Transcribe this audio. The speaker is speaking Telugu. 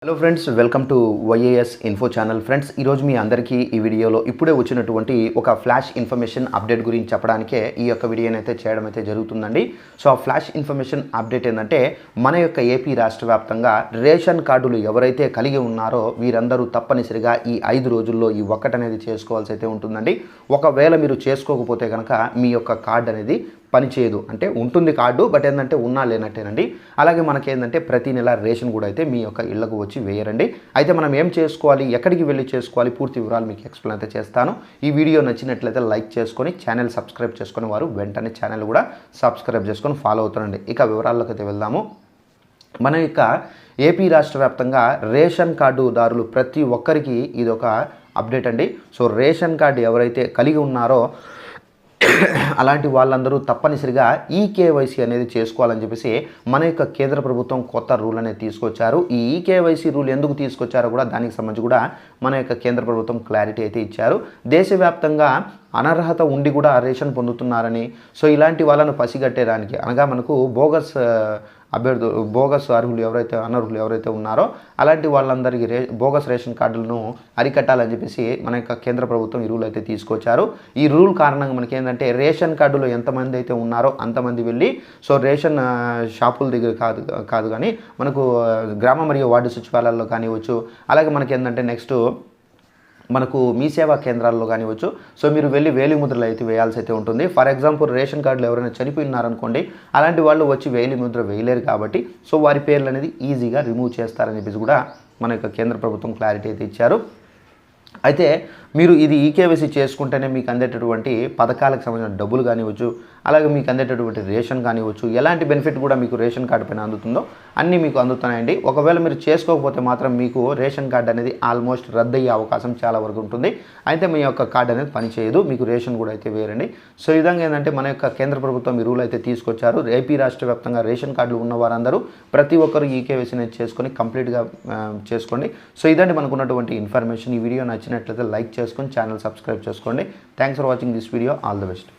Hello friends, welcome to YAS info channel. Friends, ఈరోజు మీ అందరికీ ఈ వీడియోలో ఇప్పుడే వచ్చినటువంటి ఒక ఫ్లాష్ ఇన్ఫర్మేషన్ అప్డేట్ గురించి చెప్పడానికే ఈ యొక్క వీడియోని అయితే చేయడం అయితే జరుగుతుందండి. సో ఆ ఫ్లాష్ ఇన్ఫర్మేషన్ అప్డేట్ ఏంటంటే, మన యొక్క ఏపీ రాష్ట్ర వ్యాప్తంగా రేషన్ కార్డులు ఎవరైతే కలిగి ఉన్నారో వీరందరూ తప్పనిసరిగా ఈ 5 రోజుల్లో ఈ ఒక్కటనేది చేసుకోవాల్సి అయితే ఉంటుందండి. ఒకవేళ మీరు చేసుకోకపోతే కనుక మీ యొక్క కార్డు అనేది పనిచేయదు. అంటే ఉంటుంది కార్డు, బట్ ఏంటంటే ఉన్నా లేనట్టేనండి. అలాగే మనకేంటంటే ప్రతి నెల రేషన్ కూడా అయితే మీ యొక్క ఇళ్లకు వచ్చి వేయరండి. అయితే మనం ఏం చేసుకోవాలి, ఎక్కడికి వెళ్ళి చేసుకోవాలి, పూర్తి వివరాలు మీకు ఎక్స్ప్లెయిన్ అయితే చేస్తాను. ఈ వీడియో నచ్చినట్లయితే లైక్ చేసుకొని ఛానల్ సబ్స్క్రైబ్ చేసుకుని వారు వెంటనే ఛానల్ కూడా సబ్స్క్రైబ్ చేసుకొని ఫాలో అవుతారండి. ఇక వివరాల్లోకి అయితే వెళ్దాము. మన యొక్క ఏపీ రాష్ట్ర వ్యాప్తంగా రేషన్ కార్డుదారులు ప్రతి ఒక్కరికి ఇదొక అప్డేట్ అండి. సో రేషన్ కార్డు ఎవరైతే కలిగి ఉన్నారో అలాంటి వాళ్ళందరూ తప్పనిసరిగా ఈకేవైసీ అనేది చేసుకోవాలని చెప్పేసి మన యొక్క కేంద్ర ప్రభుత్వం కొత్త రూల్ అనేది తీసుకొచ్చారు. ఈ ఈకేవైసీ రూల్ ఎందుకు తీసుకొచ్చారో కూడా దానికి సంబంధించి కూడా మన యొక్క కేంద్ర ప్రభుత్వం క్లారిటీ అయితే ఇచ్చారు. దేశవ్యాప్తంగా అనర్హత ఉండి కూడా రేషన్ పొందుతున్నారని, సో ఇలాంటి వాళ్ళను పసిగట్టేదానికి, అనగా మనకు బోగస్ అర్హులు అనర్హులు ఎవరైతే ఉన్నారో అలాంటి వాళ్ళందరికీ బోగస్ రేషన్ కార్డులను అరికట్టాలని చెప్పేసి మన యొక్క కేంద్ర ప్రభుత్వం ఈ రూల్ అయితే తీసుకొచ్చారు. ఈ రూల్ కారణంగా మనకి ఏంటంటే రేషన్ కార్డులో ఎంతమంది అయితే ఉన్నారో అంతమంది వెళ్ళి, సో రేషన్ షాపుల దగ్గర కాదు కానీ మనకు గ్రామ మరియు వార్డు సచివాలయాల్లో కానివచ్చు, అలాగే మనకి ఏంటంటే నెక్స్ట్ మనకు మీ సేవా కేంద్రాల్లో కానివచ్చు, సో మీరు వెళ్ళి వేలిముద్రలు అయితే వేయాల్సి అయితే ఉంటుంది. ఫర్ ఎగ్జాంపుల్ రేషన్ కార్డులు ఎవరైనా చనిపోయినారనుకోండి, అలాంటి వాళ్ళు వచ్చి వేలిముద్ర వేయలేరు కాబట్టి సో వారి పేర్లు అనేది ఈజీగా రిమూవ్ చేస్తారని చెప్పేసి కూడా మన యొక్క కేంద్ర ప్రభుత్వం క్లారిటీ అయితే ఇచ్చారు. అయితే మీరు ఇది ఈకేవైసీ చేసుకుంటేనే మీకు అందేటటువంటి పథకాలకు సంబంధించిన డబ్బులు కానివచ్చు, అలాగే మీకు అందేటటువంటి రేషన్ కానివచ్చు, ఎలాంటి బెనిఫిట్ కూడా మీకు రేషన్ కార్డు పైన అందుతుందో అన్నీ మీకు అందుతున్నాయండి. ఒకవేళ మీరు చేసుకోకపోతే మాత్రం మీకు రేషన్ కార్డు అనేది ఆల్మోస్ట్ రద్దయ్యే అవకాశం చాలా వరకు ఉంటుంది. అయితే మీ యొక్క కార్డు అనేది పనిచేయదు, మీకు రేషన్ కూడా అయితే వేరండి. సో ఈ విధంగా ఏంటంటే మన యొక్క కేంద్ర ప్రభుత్వం ఈ రూల్ అయితే తీసుకొచ్చారు. ఏపీ రాష్ట్ర వ్యాప్తంగా రేషన్ కార్డులు ఉన్న వారందరూ ప్రతి ఒక్కరు ఈకేవైసీ అనేది చేసుకొని కంప్లీట్గా చేసుకోండి. సో ఇదంటే మనకు ఉన్నటువంటి ఇన్ఫర్మేషన్. ఈ వీడియో నచ్చినట్లయితే లైక్ చేసుకొని ఛానల్ సబ్స్క్రైబ్ చేసుకోండి. Thanks for watching this video. All the best.